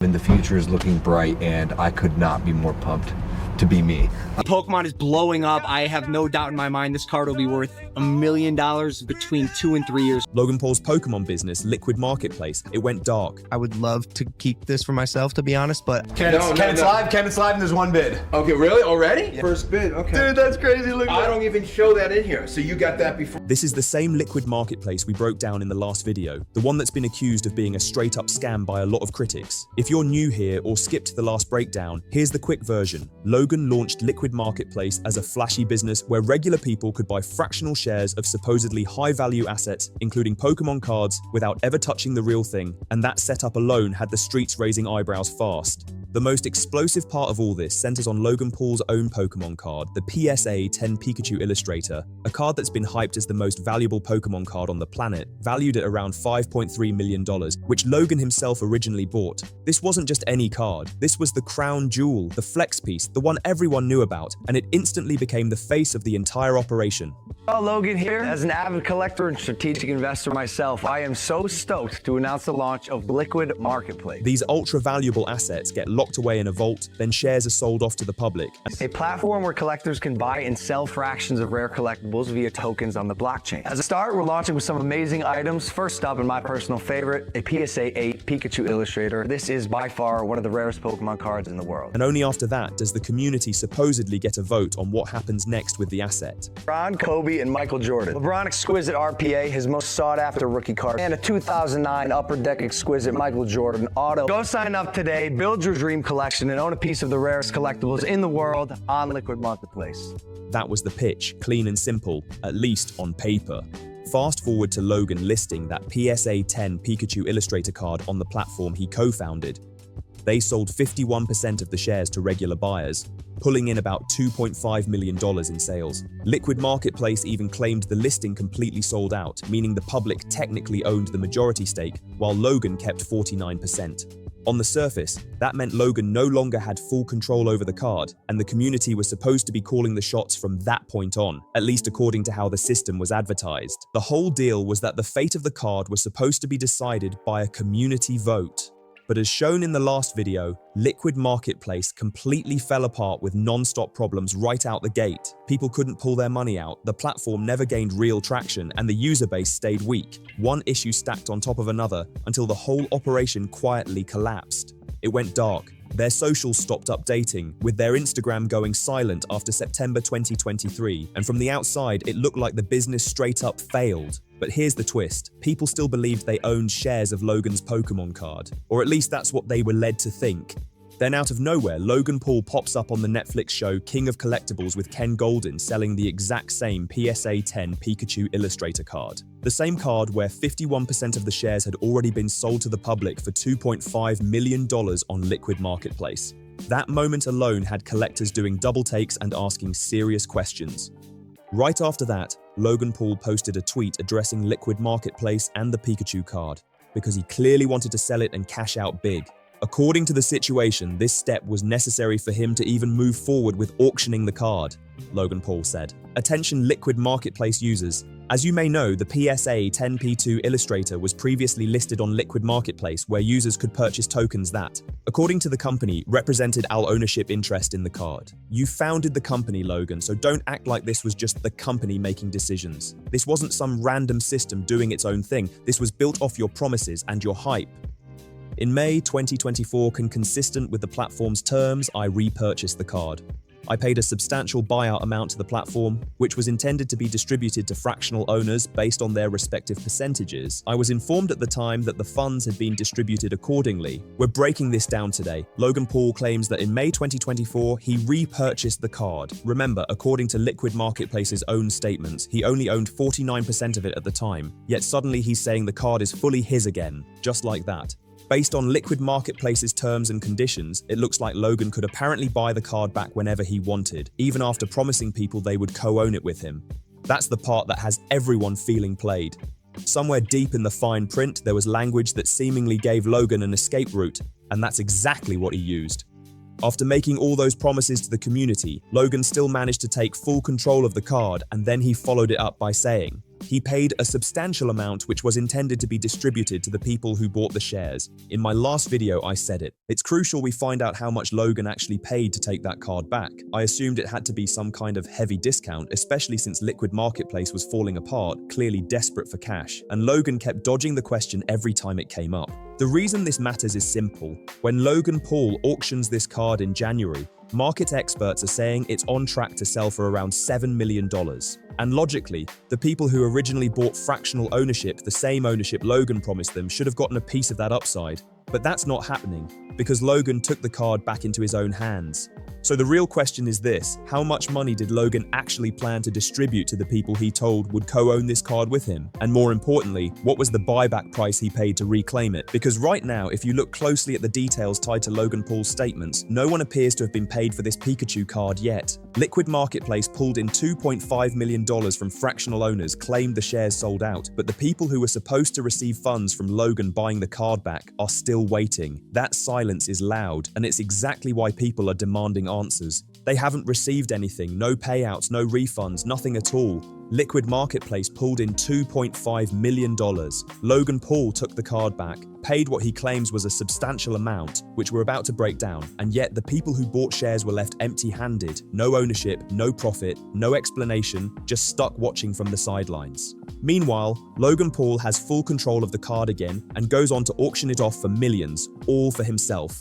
And the future is looking bright, and I could not be more pumped to be me. Pokemon is blowing up. I have no doubt in my mind this card will be worth $1 million between 2 and 3 years. Logan Paul's Pokemon business, Liquid Marketplace, it went dark. I would love to keep this for myself, to be honest, but... It's live, and there's one bid. Okay, really? Already? Yeah. First bid, okay. Dude, that's crazy. Look at I that. don't even show that in here, so you got that before. This is the same Liquid Marketplace we broke down in the last video, the one that's been accused of being a straight-up scam by a lot of critics. If you're new here or skipped the last breakdown, here's the quick version. Logan launched Liquid Marketplace as a flashy business where regular people could buy fractional shares of supposedly high-value assets, including Pokemon cards, without ever touching the real thing, and that setup alone had the streets raising eyebrows fast. The most explosive part of all this centers on Logan Paul's own Pokemon card, the PSA 10 Pikachu Illustrator, a card that's been hyped as the most valuable Pokemon card on the planet, valued at around $5.3 million, which Logan himself originally bought. This wasn't just any card, this was the crown jewel, the flex piece, the one everyone knew about, and it instantly became the face of the entire operation. Logan here. As an avid collector and strategic investor myself, I am so stoked to announce the launch of Liquid Marketplace. These ultra-valuable assets get locked away in a vault, then shares are sold off to the public. A platform where collectors can buy and sell fractions of rare collectibles via tokens on the blockchain. As a start, we're launching with some amazing items. First up, and my personal favorite, a PSA 8 Pikachu Illustrator. This is by far one of the rarest Pokemon cards in the world. And only after that does the community supposedly get a vote on what happens next with the asset. LeBron, Kobe, and Michael Jordan. LeBron Exquisite RPA, his most sought-after rookie card, and a 2009 Upper Deck Exquisite Michael Jordan auto. Go sign up today, build your dream collection, and own a piece of the rarest collectibles in the world on Liquid Marketplace. That was the pitch, clean and simple, at least on paper. Fast forward to Logan listing that PSA 10 Pikachu Illustrator card on the platform he co-founded. They sold 51% of the shares to regular buyers, pulling in about $2.5 million in sales. Liquid Marketplace even claimed the listing completely sold out, meaning the public technically owned the majority stake, while Logan kept 49%. On the surface, that meant Logan no longer had full control over the card, and the community was supposed to be calling the shots from that point on, at least according to how the system was advertised. The whole deal was that the fate of the card was supposed to be decided by a community vote. But as shown in the last video, Liquid Marketplace completely fell apart with non-stop problems right out the gate. People couldn't pull their money out, the platform never gained real traction, and the user base stayed weak. One issue stacked on top of another until the whole operation quietly collapsed. It went dark. Their socials stopped updating, with their Instagram going silent after September 2023, and from the outside it looked like the business straight up failed. But here's the twist, people still believed they owned shares of Logan's Pokemon card, or at least that's what they were led to think. Then out of nowhere, Logan Paul pops up on the Netflix show King of Collectibles with Ken Golden selling the exact same PSA 10 Pikachu Illustrator card. The same card where 51% of the shares had already been sold to the public for $2.5 million on Liquid Marketplace. That moment alone had collectors doing double takes and asking serious questions. Right after that, Logan Paul posted a tweet addressing Liquid Marketplace and the Pikachu card, because he clearly wanted to sell it and cash out big. According to the situation, this step was necessary for him to even move forward with auctioning the card, Logan Paul said. Attention Liquid Marketplace users. As you may know, the PSA 10P2 Illustrator was previously listed on Liquid Marketplace where users could purchase tokens that, according to the company, represented our ownership interest in the card. You founded the company, Logan, so don't act like this was just the company making decisions. This wasn't some random system doing its own thing. This was built off your promises and your hype. In May 2024, consistent with the platform's terms, I repurchased the card. I paid a substantial buyout amount to the platform, which was intended to be distributed to fractional owners based on their respective percentages. I was informed at the time that the funds had been distributed accordingly. We're breaking this down today. Logan Paul claims that in May 2024, he repurchased the card. Remember, according to Liquid Marketplace's own statements, he only owned 49% of it at the time, yet suddenly he's saying the card is fully his again, just like that. Based on Liquid Marketplace's terms and conditions, it looks like Logan could apparently buy the card back whenever he wanted, even after promising people they would co-own it with him. That's the part that has everyone feeling played. Somewhere deep in the fine print, there was language that seemingly gave Logan an escape route, and that's exactly what he used. After making all those promises to the community, Logan still managed to take full control of the card, and then he followed it up by saying, he paid a substantial amount which was intended to be distributed to the people who bought the shares. In my last video, I said it. It's crucial we find out how much Logan actually paid to take that card back. I assumed it had to be some kind of heavy discount, especially since Liquid Marketplace was falling apart, clearly desperate for cash, and Logan kept dodging the question every time it came up. The reason this matters is simple. When Logan Paul auctions this card in January, market experts are saying it's on track to sell for around $7 million. And logically, the people who originally bought fractional ownership, the same ownership Logan promised them, should have gotten a piece of that upside. But that's not happening, because Logan took the card back into his own hands. So the real question is this: how much money did Logan actually plan to distribute to the people he told would co-own this card with him? And more importantly, what was the buyback price he paid to reclaim it? Because right now, if you look closely at the details tied to Logan Paul's statements, no one appears to have been paid for this Pikachu card yet. Liquid Marketplace pulled in $2.5 million from fractional owners, claimed the shares sold out, but the people who were supposed to receive funds from Logan buying the card back are still waiting. That silence is loud, and it's exactly why people are demanding answers. They haven't received anything, no payouts, no refunds, nothing at all. Liquid Marketplace pulled in $2.5 million. Logan Paul took the card back, paid what he claims was a substantial amount, which we're about to break down, and yet the people who bought shares were left empty-handed. No ownership, no profit, no explanation, just stuck watching from the sidelines. Meanwhile, Logan Paul has full control of the card again and goes on to auction it off for millions, all for himself.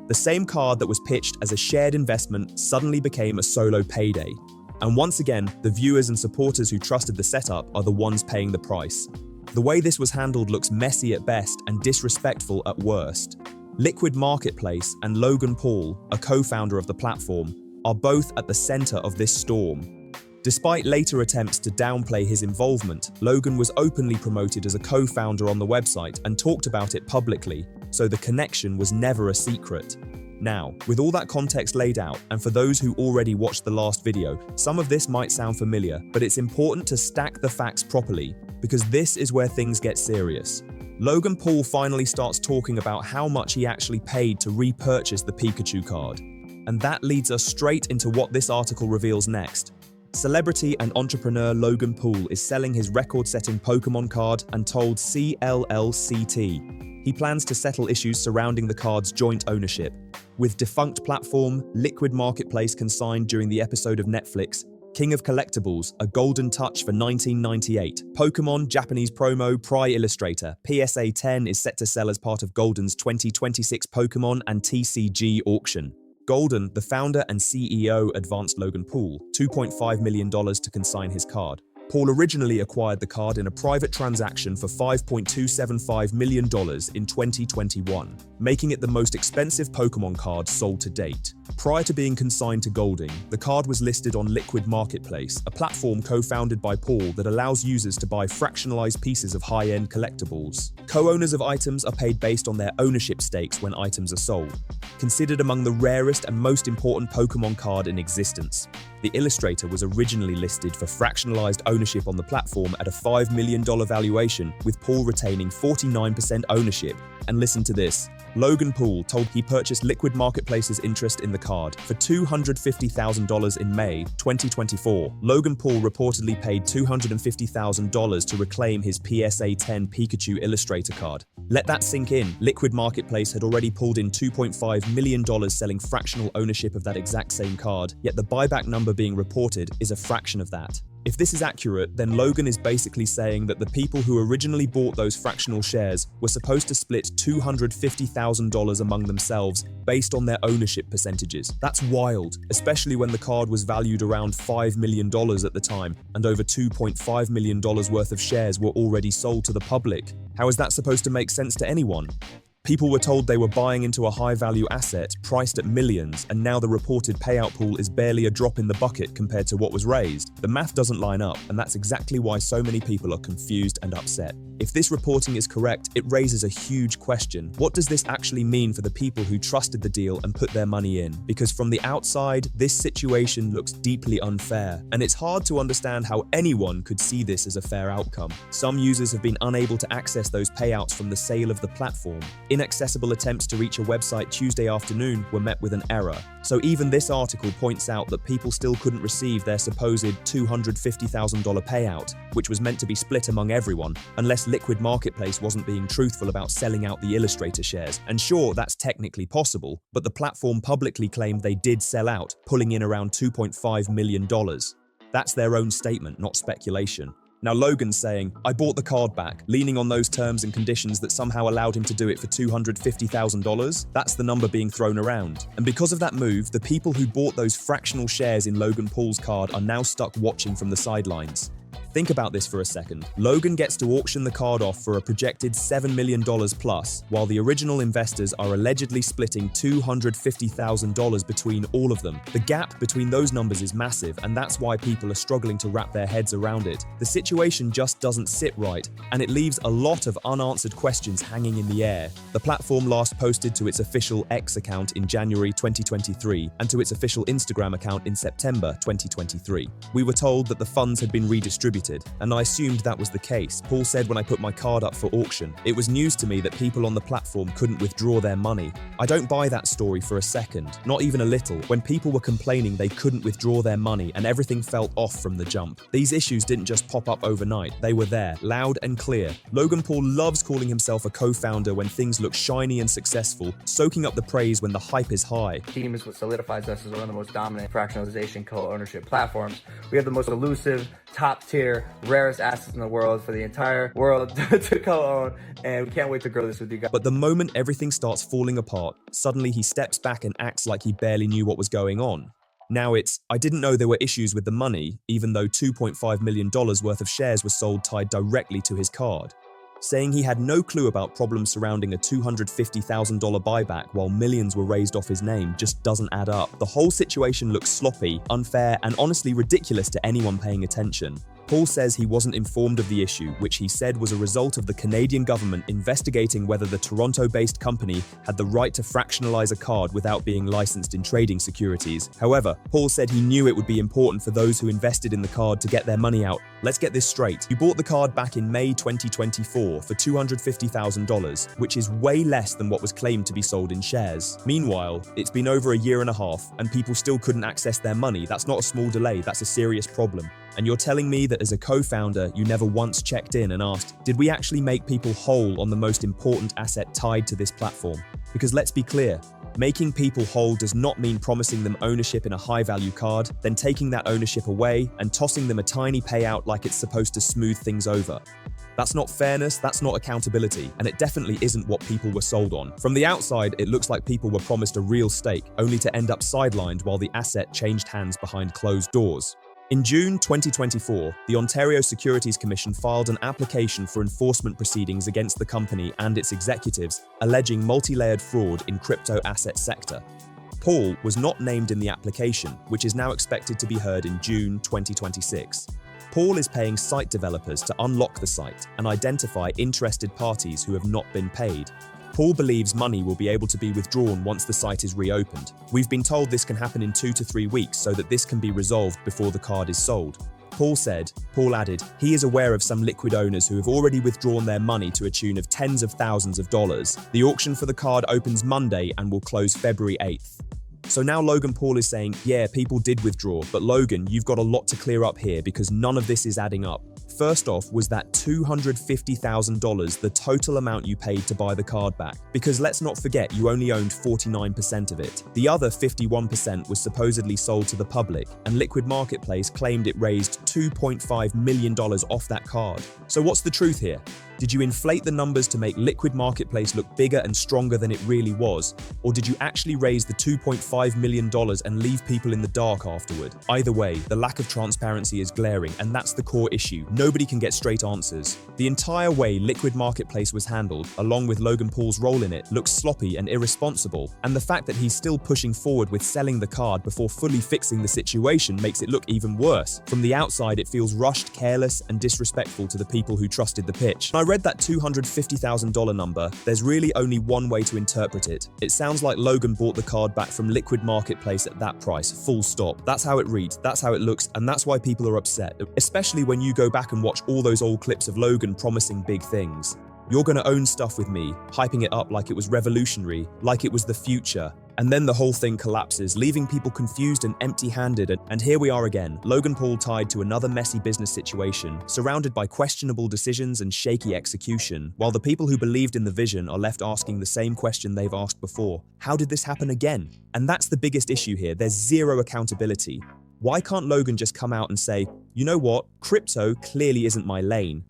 The same card that was pitched as a shared investment suddenly became a solo payday. And once again, the viewers and supporters who trusted the setup are the ones paying the price. The way this was handled looks messy at best and disrespectful at worst. Liquid Marketplace and Logan Paul, a co-founder of the platform, are both at the center of this storm. Despite later attempts to downplay his involvement, Logan was openly promoted as a co-founder on the website and talked about it publicly, so the connection was never a secret. Now, with all that context laid out, and for those who already watched the last video, some of this might sound familiar, but it's important to stack the facts properly, because this is where things get serious. Logan Paul finally starts talking about how much he actually paid to repurchase the Pikachu card. And that leads us straight into what this article reveals next. Celebrity and entrepreneur Logan Paul is selling his record-setting Pokémon card and told CLLCT he plans to settle issues surrounding the card's joint ownership. With defunct platform Liquid Marketplace consigned during the episode of Netflix, King of Collectibles, A Golden Touch for 1998, Pokémon Japanese promo Pry Illustrator, PSA 10 is set to sell as part of Golden's 2026 Pokémon and TCG auction. Golden, the founder and CEO, advanced Logan Paul $2.5 million to consign his card. Paul originally acquired the card in a private transaction for $5.275 million in 2021, making it the most expensive Pokémon card sold to date. Prior to being consigned to Golding, the card was listed on Liquid Marketplace, a platform co-founded by Paul that allows users to buy fractionalized pieces of high-end collectibles. Co-owners of items are paid based on their ownership stakes when items are sold. Considered among the rarest and most important Pokémon card in existence, the Illustrator was originally listed for fractionalized ownership on the platform at a $5 million valuation, with Paul retaining 49% ownership. And listen to this. Logan Paul told he purchased Liquid Marketplace's interest in the card for $250,000 in May 2024. Logan Paul reportedly paid $250,000 to reclaim his PSA 10 Pikachu Illustrator card. Let that sink in. Liquid Marketplace had already pulled in $2.5 million selling fractional ownership of that exact same card, yet the buyback number being reported is a fraction of that. If this is accurate, then Logan is basically saying that the people who originally bought those fractional shares were supposed to split $250,000 among themselves based on their ownership percentages. That's wild, especially when the card was valued around $5 million at the time, and over $2.5 million worth of shares were already sold to the public. How is that supposed to make sense to anyone? People were told they were buying into a high-value asset priced at millions, and now the reported payout pool is barely a drop in the bucket compared to what was raised. The math doesn't line up, and that's exactly why so many people are confused and upset. If this reporting is correct, it raises a huge question. What does this actually mean for the people who trusted the deal and put their money in? Because from the outside, this situation looks deeply unfair, and it's hard to understand how anyone could see this as a fair outcome. Some users have been unable to access those payouts from the sale of the platform. Inaccessible attempts to reach a website Tuesday afternoon were met with an error. So even this article points out that people still couldn't receive their supposed $250,000 payout, which was meant to be split among everyone, unless Liquid Marketplace wasn't being truthful about selling out the Illustrator shares. And sure, that's technically possible, but the platform publicly claimed they did sell out, pulling in around $2.5 million. That's their own statement, not speculation. Now Logan's saying, I bought the card back, leaning on those terms and conditions that somehow allowed him to do it for $250,000. That's the number being thrown around. And because of that move, the people who bought those fractional shares in Logan Paul's card are now stuck watching from the sidelines. Think about this for a second. Logan gets to auction the card off for a projected $7 million plus, while the original investors are allegedly splitting $250,000 between all of them. The gap between those numbers is massive, and that's why people are struggling to wrap their heads around it. The situation just doesn't sit right, and it leaves a lot of unanswered questions hanging in the air. The platform last posted to its official X account in January 2023 and to its official Instagram account in September 2023. We were told that the funds had been redistributed, and I assumed that was the case. Paul said when I put my card up for auction, it was news to me that people on the platform couldn't withdraw their money. I don't buy that story for a second, not even a little, when people were complaining they couldn't withdraw their money and everything felt off from the jump. These issues didn't just pop up overnight, they were there, loud and clear. Logan Paul loves calling himself a co-founder when things look shiny and successful, soaking up the praise when the hype is high. Team is what solidifies us as one of the most dominant fractionalization co-ownership platforms. We have the most elusive, top-tier, rarest assets in the world for the entire world to co-own, and we can't wait to grow this with you guys. But the moment everything starts falling apart, suddenly he steps back and acts like he barely knew what was going on. Now it's, I didn't know there were issues with the money, even though $2.5 million worth of shares were sold tied directly to his card. Saying he had no clue about problems surrounding a $250,000 buyback while millions were raised off his name just doesn't add up. The whole situation looks sloppy, unfair, and honestly ridiculous to anyone paying attention. Paul says he wasn't informed of the issue, which he said was a result of the Canadian government investigating whether the Toronto-based company had the right to fractionalize a card without being licensed in trading securities. However, Paul said he knew it would be important for those who invested in the card to get their money out. Let's get this straight. You bought the card back in May 2024 for $250,000, which is way less than what was claimed to be sold in shares. Meanwhile, it's been over a year and a half, and people still couldn't access their money. That's not a small delay, that's a serious problem. And you're telling me that as a co-founder, you never once checked in and asked, did we actually make people whole on the most important asset tied to this platform? Because let's be clear, making people whole does not mean promising them ownership in a high-value card, then taking that ownership away and tossing them a tiny payout like it's supposed to smooth things over. That's not fairness, that's not accountability, and it definitely isn't what people were sold on. From the outside, it looks like people were promised a real stake, only to end up sidelined while the asset changed hands behind closed doors. In June 2024, the Ontario Securities Commission filed an application for enforcement proceedings against the company and its executives, alleging multi-layered fraud in crypto asset sector. Paul was not named in the application, which is now expected to be heard in June 2026. Paul is paying site developers to unlock the site and identify interested parties who have not been paid. Paul believes money will be able to be withdrawn once the site is reopened. We've been told this can happen in 2 to 3 weeks so that this can be resolved before the card is sold. Paul added, he is aware of some liquid owners who have already withdrawn their money to a tune of tens of thousands of dollars. The auction for the card opens Monday and will close February 8th. So now Logan Paul is saying, yeah, people did withdraw, but Logan, you've got a lot to clear up here because none of this is adding up. First off, was that $250,000 the total amount you paid to buy the card back? Because let's not forget, you only owned 49% of it. The other 51% was supposedly sold to the public, and Liquid Marketplace claimed it raised $2.5 million off that card. So what's the truth here? Did you inflate the numbers to make Liquid Marketplace look bigger and stronger than it really was? Or did you actually raise the $2.5 million and leave people in the dark afterward? Either way, the lack of transparency is glaring, and that's the core issue. Nobody can get straight answers. The entire way Liquid Marketplace was handled, along with Logan Paul's role in it, looks sloppy and irresponsible. And the fact that he's still pushing forward with selling the card before fully fixing the situation makes it look even worse. From the outside, it feels rushed, careless, and disrespectful to the people who trusted the pitch. I read that $250,000 number, there's really only one way to interpret it. It sounds like Logan bought the card back from Liquid Marketplace at that price, full stop. That's how it reads, that's how it looks, and that's why people are upset, especially when you go back and watch all those old clips of Logan promising big things. You're gonna own stuff with me, hyping it up like it was revolutionary, like it was the future. And then the whole thing collapses, leaving people confused and empty-handed. And here we are again, Logan Paul tied to another messy business situation, surrounded by questionable decisions and shaky execution, while the people who believed in the vision are left asking the same question they've asked before. How did this happen again? And that's the biggest issue here, there's zero accountability. Why can't Logan just come out and say, you know what, crypto clearly isn't my lane?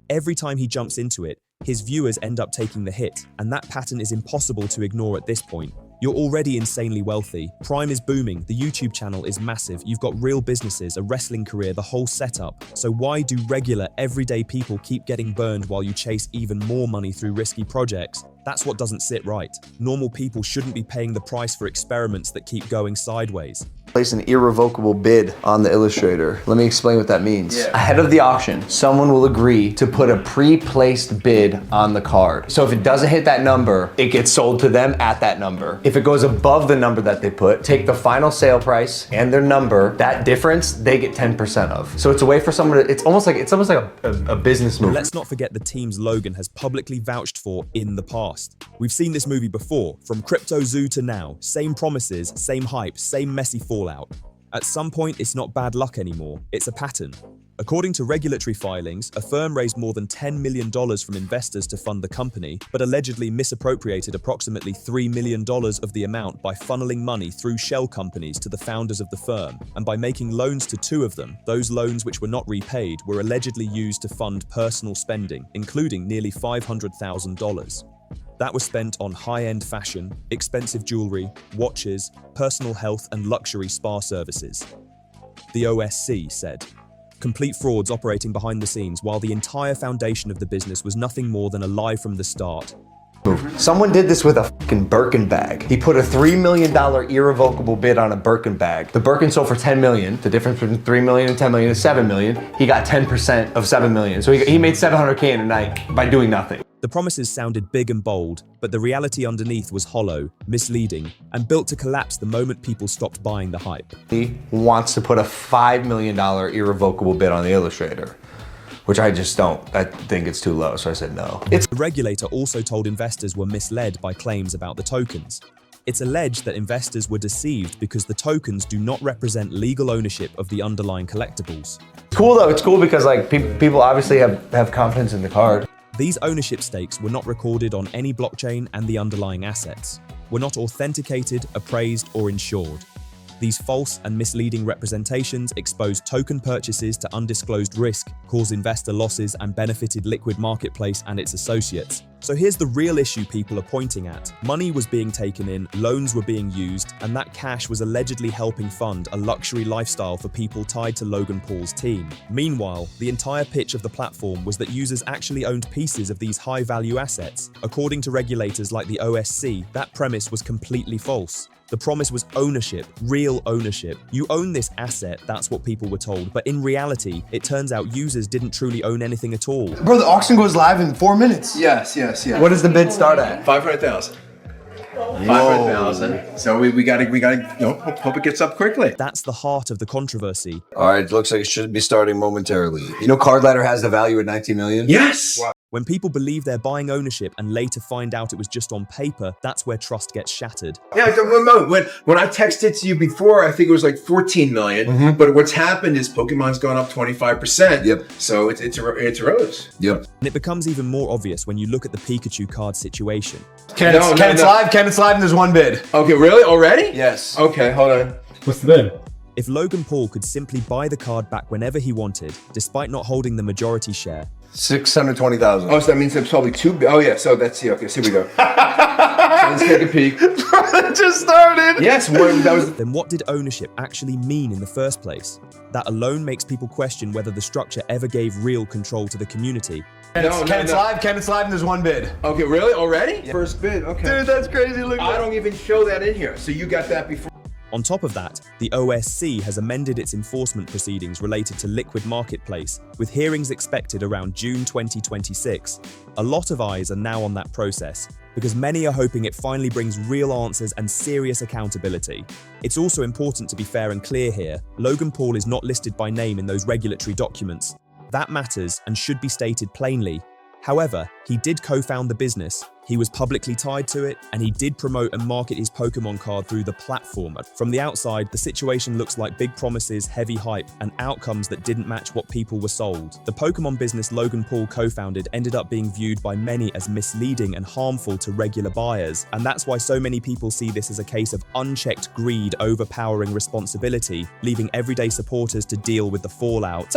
Every time he jumps into it, his viewers end up taking the hit, and that pattern is impossible to ignore at this point. You're already insanely wealthy, Prime is booming, the YouTube channel is massive, you've got real businesses, a wrestling career, the whole setup. So why do regular, everyday people keep getting burned while you chase even more money through risky projects? That's what doesn't sit right. Normal people shouldn't be paying the price for experiments that keep going sideways. Place an irrevocable bid on the illustrator. Let me explain what that means. Ahead of the auction, someone will agree to put a pre-placed bid on the card. So if it doesn't hit that number, it gets sold to them at that number. If it goes above the number that they put, take the final sale price and their number, that difference, they get 10% of. So it's a way for someone to, it's almost like a business move. Let's not forget the teams Logan has publicly vouched for in the past. We've seen this movie before, from Crypto Zoo to now, same promises, same hype, same messy fallout. At some point, it's not bad luck anymore, it's a pattern. According to regulatory filings, a firm raised more than $10 million from investors to fund the company, but allegedly misappropriated approximately $3 million of the amount by funneling money through shell companies to the founders of the firm, and by making loans to two of them. Those loans which were not repaid were allegedly used to fund personal spending, including nearly $500,000. That was spent on high-end fashion, expensive jewelry, watches, personal health and luxury spa services. The OSC said, complete frauds operating behind the scenes while the entire foundation of the business was nothing more than a lie from the start. Someone did this with a fucking Birkin bag. He put a $3 million irrevocable bid on a Birkin bag. The Birkin sold for $10 million. The difference between $3 million and $10 million is $7 million. He got 10% of $7 million. So he made $700K in a night by doing nothing. The promises sounded big and bold, but the reality underneath was hollow, misleading, and built to collapse the moment people stopped buying the hype. He wants to put a $5 million irrevocable bid on the illustrator, which I just don't. I think it's too low, so I said no. The regulator also told investors were misled by claims about the tokens. It's alleged that investors were deceived because the tokens do not represent legal ownership of the underlying collectibles. It's cool though, it's cool because like people obviously have confidence in the card. These ownership stakes were not recorded on any blockchain, and the underlying assets were not authenticated, appraised, or insured. These false and misleading representations exposed token purchases to undisclosed risk, caused investor losses, and benefited liquid marketplace and its associates. So here's the real issue people are pointing at. Money was being taken in, loans were being used, and that cash was allegedly helping fund a luxury lifestyle for people tied to Logan Paul's team. Meanwhile, the entire pitch of the platform was that users actually owned pieces of these high-value assets. According to regulators like the OSC, that premise was completely false. The promise was ownership, real ownership. You own this asset, that's what people were told. But in reality, it turns out users didn't truly own anything at all. Bro, the auction goes live in 4 minutes. Yes. What does the bid start at? 500,000. 500,000. So we gotta, hope it gets up quickly. That's the heart of the controversy. All right, it looks like it should be starting momentarily. You know, Card Ladder has the value at 19 million? Yes. When people believe they're buying ownership and later find out it was just on paper, that's where trust gets shattered. Yeah, I don't remember. When I texted to you before, I think it was like 14 million. But what's happened is Pokemon's gone up 25%. Yep. So it's rose. Yep. And it becomes even more obvious when you look at the Pikachu card situation. Kenneth's live and there's one bid. Okay, really? Already? Yes. Okay, hold on. What's the bid? If Logan Paul could simply buy the card back whenever he wanted, despite not holding the majority share, 620,000. Oh, so that means it's probably too big. Oh, yeah. So that's, okay, so here we go. So let's take a peek. It just started. Yes, that was. then what did ownership actually mean in the first place? That alone makes people question whether the structure ever gave real control to the community. Kenneth's live and there's one bid. Okay, really? Already? Yeah. First bid, okay. Dude, that's crazy. Look. I don't even show that in here. So you got that before. On top of that, the OSC has amended its enforcement proceedings related to liquid marketplace, with hearings expected around June 2026. A lot of eyes are now on that process, because many are hoping it finally brings real answers and serious accountability. It's also important to be fair and clear here. Logan Paul is not listed by name in those regulatory documents. That matters and should be stated plainly. However, He did co-found the business, he was publicly tied to it, and he did promote and market his Pokemon card through the platform. From the outside, the situation looks like big promises, heavy hype, and outcomes that didn't match what people were sold. The Pokemon business Logan Paul co-founded ended up being viewed by many as misleading and harmful to regular buyers, and that's why so many people see this as a case of unchecked greed overpowering responsibility, leaving everyday supporters to deal with the fallout.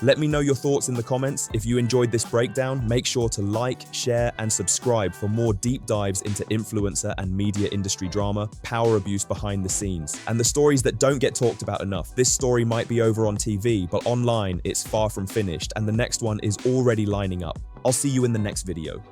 Let me know your thoughts in the comments. If you enjoyed this breakdown, make sure to like, share, and subscribe for more deep dives into influencer and media industry drama, power abuse behind the scenes, and the stories that don't get talked about enough. This story might be over on TV, but online it's far from finished, and the next one is already lining up. I'll see you in the next video.